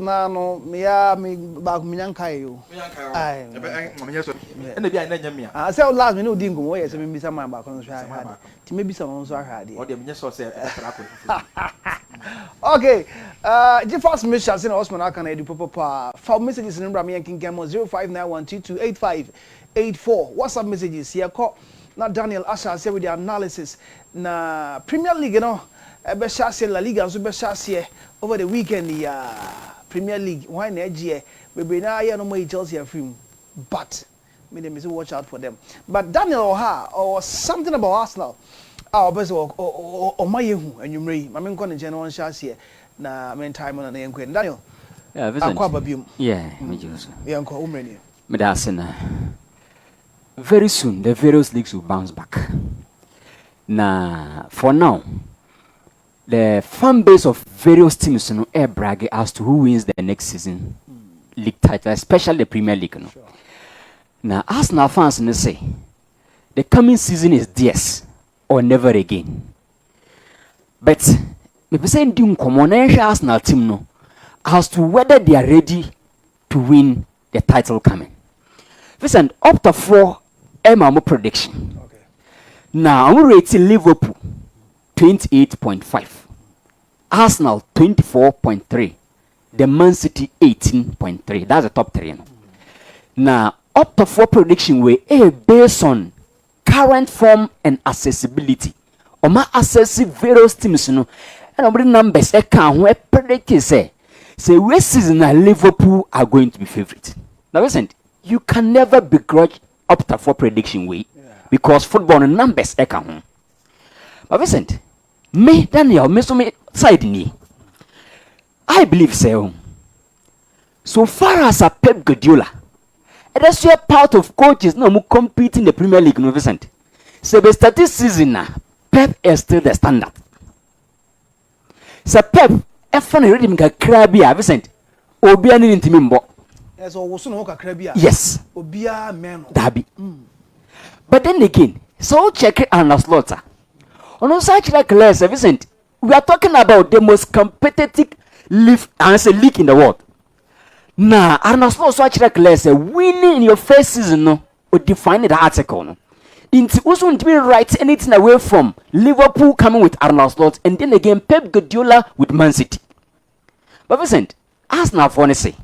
no me back me yankai yo. Ai. And be I name me. I say last me no dingo mo yes me bisa man back on so hard. Ti me bisa on so hard. Or the minister say Okay. First mission say Osman Akana edu papa. For messages in number me yankin game 0591228584. WhatsApp messages here call na Daniel Asha say with the analysis na Premier League you know be share La Liga so be share over the weekend Premier League why na gie we na ya no more Chelsea afim but me dem say watch out for them but Daniel Oha or something about Arsenal best o mayehu anwumre ma me nko ne je no on share na men time na yenko Daniel akwa babium me just yenko umreni me da sena very soon the various leagues will bounce back. Now, for now, the fan base of various teams air brag as to who wins the next season league title, especially the Premier League. Sure. Now, Arsenal fans say the coming season is theirs or never again. But maybe saying doing common Arsenal team no as to whether they are ready to win the title coming. Listen, up to 4 MMO prediction. Okay. Now I'm rating Liverpool 28.5, Arsenal 24.3, the Man City 18.3. That's the top 3. Now up to 4 prediction way based on current form and accessibility. Or my access various teams and the numbers I can where predict say which season Liverpool are going to be favorite. Now listen. You can never begrudge up to 4 prediction way because football numbers account. But Vincent, me Daniel, me side ni. I believe so. So far as a Pep Guardiola, that's your part of coaches no more competing in the Premier League, no Vincent. So the start this season now, Pep is still the standard. So Pep, if you ready make a crabby, Vincent, obi ani intimimbo. Yes, yes. Obia men. Dabi. But then again, so check it on a slaughter. On such like less, Vincent, we are talking about the most competitive league in the world. Now, Arnold such like less, winning in your first season no, or define the article. No. It wasn't be right anything away from Liverpool coming with Arnold Slot and then again Pep Guardiola with Man City. But Vincent, Arsenal for say.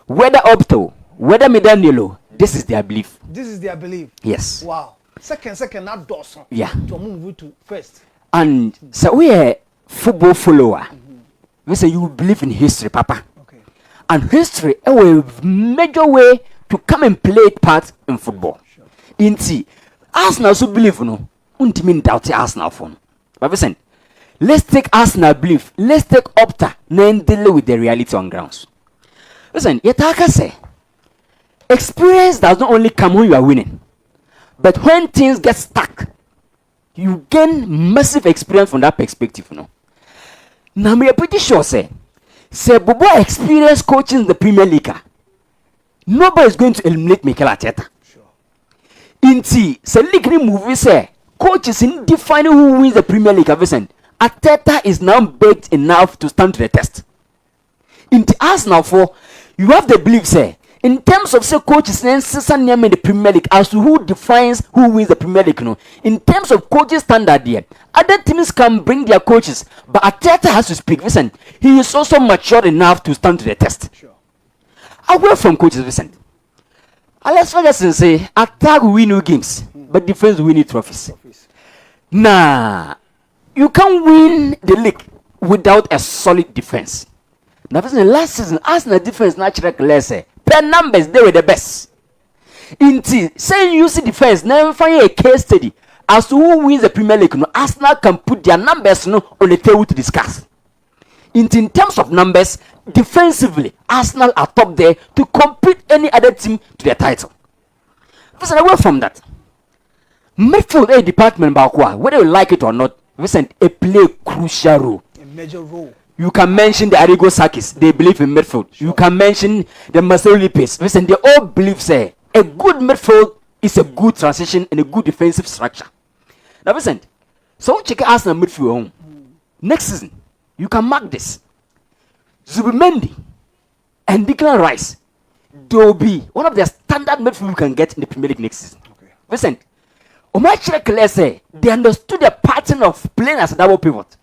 Whether up to, whether Medanielo, this is their belief. This is their belief. Yes. Wow. Second, not Dawson. Yeah. To move to first. And so we are football follower. We say you believe in history, Papa. Okay. And history is a major way to come and play part in football. Sure. Inti, Arsenal so believe no, untimin doubt Arsenal phone. But listen, let's take Arsenal belief. Let's take Opta, then deal with the reality on grounds. Listen, Yataka say, experience does not only come when you are winning, but when things get stuck, you gain massive experience from that perspective, you know. Now, I'm pretty sure, say Bobo experience coaching in the Premier League. Nobody is going to eliminate Mikel Arteta. Sure. Inti, say league movie say, coaches in defining who wins the Premier League, Vincent, Arteta is now baked enough to stand to the test. Inti Arsenal for you have the belief, say, in terms of say coaches in the Premier League as to who defines who wins the Premier League, you know, in terms of coaches standard there, other teams can bring their coaches, but Arteta has to speak. Listen, he is also mature enough to stand to the test. Sure. Away from coaches, listen. Alex Ferguson say, attack will win new games, but defense will win trophies. Nah, you can't win the league without a solid defense. Now, last season, Arsenal defense naturally less. Per numbers, they were the best. Inti, say you see defense, never find a case study as to who wins the Premier League. No, Arsenal can put their numbers on the table to discuss. In terms of numbers, defensively, Arsenal are top there to compete any other team to their title. Listen, away from that, midfield a department, whether you like it or not, listen, a play crucial role. A major role. You can mention the Arrigo Sakis, they believe in midfield. Sure. You can mention the Marcelo Lopez. Listen, they all believe, say, a good midfield is a good transition and a good defensive structure. Now, listen, so check Arsenal midfield home. Next season, you can mark this. Zubimendi, and Declan Rice, they will be one of the standard midfield you can get in the Premier League next season. Okay. Listen, Omar say they understood the pattern of playing as a double pivot.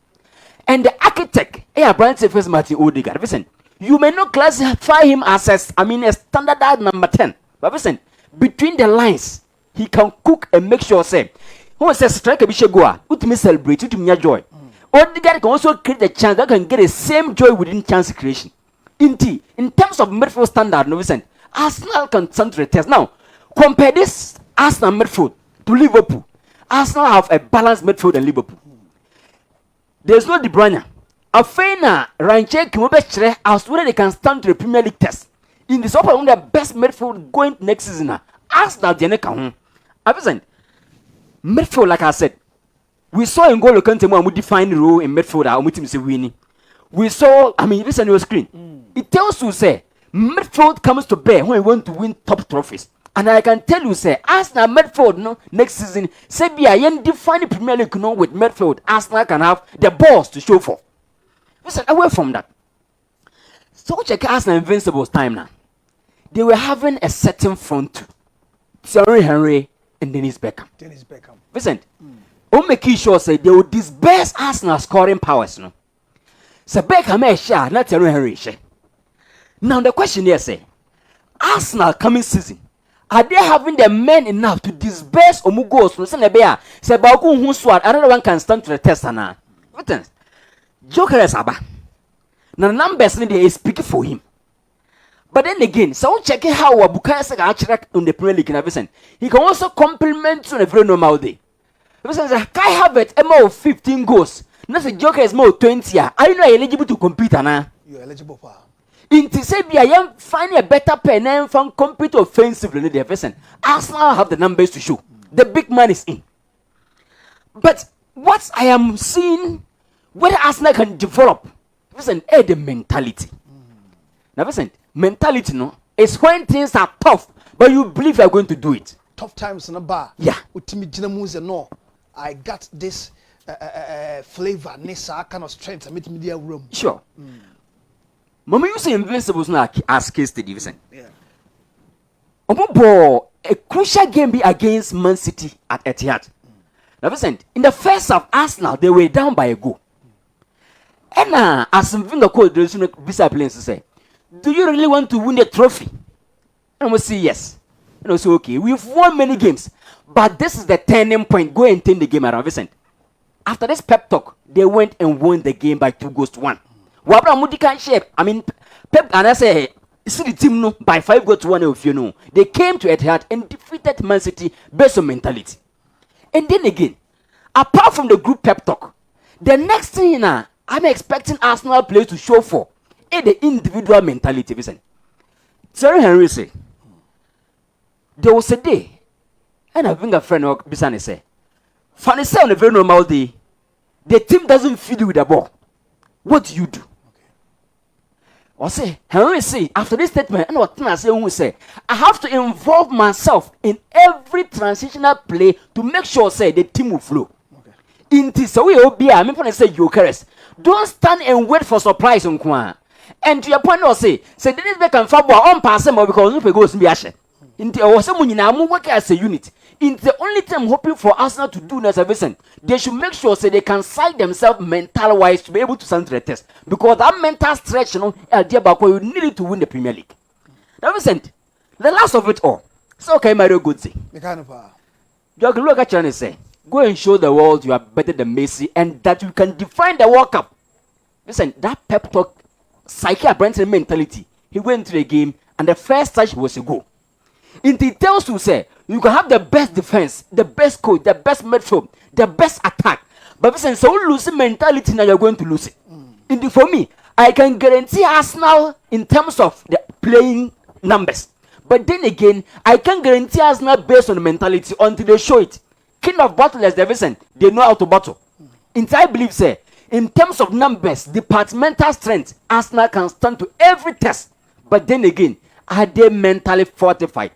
And the architect, Brian first Martin Odegaard, listen, you may not classify him as a standard number 10. But listen, between the lines, he can cook and make sure, say, who says striker Bishagoa, who to me celebrate, who to me joy. Odegaard can also create the chance that can get the same joy within chance creation. In terms of midfield standard, no, listen, Arsenal can center the test. Now, compare this Arsenal midfield to Liverpool. Arsenal have a balanced midfield than Liverpool. There's no De Bruyne. Afena Ranche Kimobechere as well they can stand to the Premier League test. In this one of the best midfield going next season. Arsenal Janeka. Midfield, like I said, we saw in N'Golo Kante when we define the role in midfield. Our team is winning. We saw, listen to your screen. It tells you, say, midfield comes to bear when we want to win top trophies. And I can tell you, say, Arsenal midfield, no, next season, say, be a define the Premier League, no, with midfield. Arsenal can have the balls to show for. Listen, away from that. So check Arsenal Invincibles time now. They were having a certain front two. Thierry Henry and Dennis Beckham. Listen, make sure say they will disperse Arsenal scoring powers, no. So Beckham is share, not Thierry Henry share. Now the question here say, Arsenal coming season, are they having the men enough to disperse Omugos from Senebea? Say Baku who swat, another one can stand to the test now. What Joker is Abba. Now numbers they speaking for him. But then again, so checking how Bukayo Saka actually on the Premier League in Avison. He can also complement on a very normal day. Because Kai Havertz of 15 goals. Not a Joker is more 20. Are you not eligible to compete now? You're eligible for. In Tisabia, I am finding a better pen and from compete offensively in the Avison. Arsenal have the numbers to show. The big man is in. But what I am seeing, whether Arsenal can develop, listen, the mentality. Now listen, mentality no is when things are tough, but you believe you are going to do it. Tough times in a bar. Yeah. No, I got this flavor, Nessa kind of strength. I meet media room. Sure. Mama, you say Invincibles now as case study, listen. Yeah. A crucial game be against Man City at Etihad. Now listen, in the first half, Arsenal they were down by a goal. And as some finger code, there's no visa players to say. Do you really want to win the trophy? And we say yes. And we say okay. We've won many games, but this is the turning point. Go and turn the game around. Listen. After this pep talk, they went and won the game by 2-1. Wabra Mudi can share. Pep and I say, see the team no by 5-1 if you know. They came to Etihad and defeated Man City based on mentality. And then again, apart from the group pep talk, the next thing I'm expecting Arsenal players to show for the individual mentality. Listen, Thierry Henry say there was a day, and I think a friend of Bisani say, Fanny say on a very normal day, the team doesn't feed you with the ball. What do you do? Or say Henry say after this statement, and what I say, I have to involve myself in every transitional play to make sure say the team will flow. In this way, I'm going to say you caress. Don't stand and wait for surprise on Kwan. And to your point, I'll say Dennis Beckham Fabo on pass him because no goes to be ashen. In the or someone in our work as a unit. In the only thing I'm hoping for Arsenal to do as a vision, they should make sure they can side themselves mental wise to be able to stand the test. Because that mental stretch, you need it to win the Premier League. Now listen, the last of it all. So okay, Mario Godzi. The kind of You can look at you and say, go and show the world you are better than Messi and that you can define the World Cup. Listen, that pep talk, psyche Brentford mentality. He went to the game and the first touch was a goal. It tells you say you can have the best defense, the best coach, the best midfield, the best attack. But listen, so losing mentality now you're going to lose it. For me, I can guarantee Arsenal in terms of the playing numbers. But then again, I can guarantee Arsenal based on the mentality until they show it. King of battlers, they know how to battle. I believe say in terms of numbers, departmental strength, Arsenal can stand to every test. But then again, are they mentally fortified?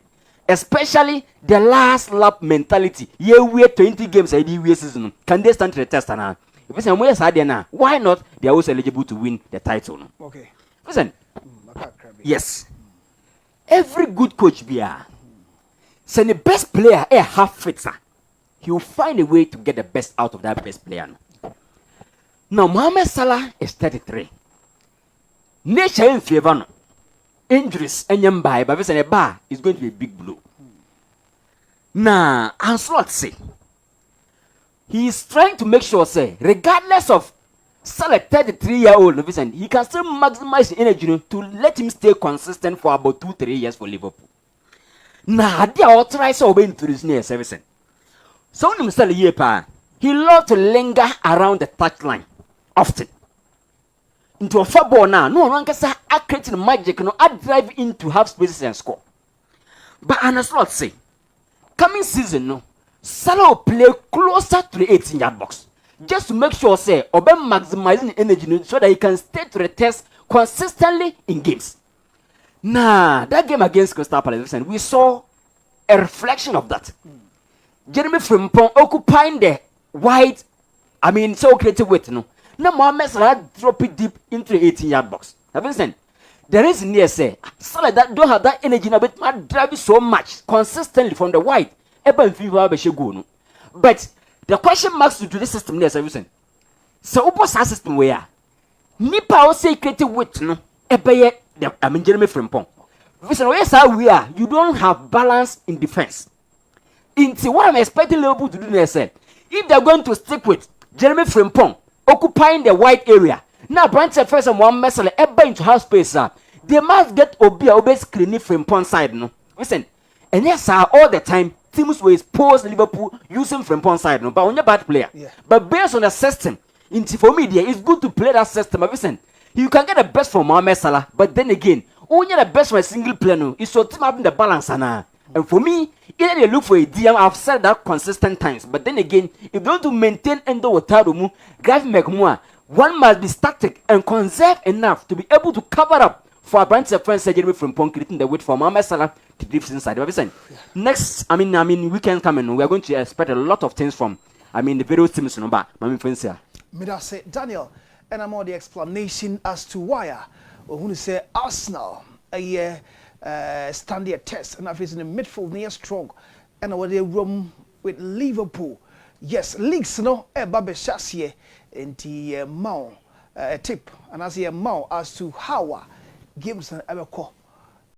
Especially the last lap mentality. We 20 games a season. Can they stand to the test now? If we say why not? They are also eligible to win the title. Okay. Listen. Yes. Every good coach be send the best player half fit, sir. He will find a way to get the best out of that best player. Now, Mohamed Salah is 33. Nature in favor. No. Injuries and yambai, but a bar is going to be a big blow. Now, Anslot say he is trying to make sure, say, regardless of Salah 33-year-old, he can still maximize the energy to let him stay consistent for about 2-3 years for Liverpool. Now, they are authorized to into this near service. So, he loves to linger around the touchline often. Into a football now, no one can say I create magic, I drive into half spaces and score. But Anslot say, coming season, no, Salah will play closer to the 18-yard box. Just to make sure, say, Oben maximizing energy so that he can stay to the test consistently in games. Nah, that game against Crystal Palace, we saw a reflection of that. Jeremy Frimpong occupying the wide, so creative weight, no. Now Mohamed Salah drop it deep into the 18-yard box. Have you seen? The reason here say Salah that don't have that energy now, but might drive it so much consistently from the wide. But the question marks to this system there, have you seen? So what's our system where Nipa also creative weight, no? Jeremy Frimpong. Listen, we are. You don't have balance in defense. Into what I'm expecting Liverpool to do next, if they're going to stick with Jeremy Frimpong occupying the wide area, now branch first and one message into half space, they must get Obi screening Frimpong side. No, listen, and yes, all the time teams will expose Liverpool using Frimpong side. No, but on your bad player, but based on the system, for me, it's good to play that system. Listen, you can get the best from Mohamed Salah, but then again, only the best from a single player. No, it's so team having the balance and for me, either they look for a DM, I've said that consistent times. But then again, if they want to maintain Endo Watarumu, Gav Megmua, one must be static and conserve enough to be able to cover up for a branch of friends surgery from creating the weight for Mohamed Salah to drift inside. Next, weekend coming, we are going to expect a lot of things from, the various teams. Say Daniel, and I'm on the explanation as to why we want to say Arsenal a year. Stand their test and if it's in the midfield near strong and over the room with Liverpool. Yes, leagues no babe shasie into mount tip and as a mount as to how games and ever call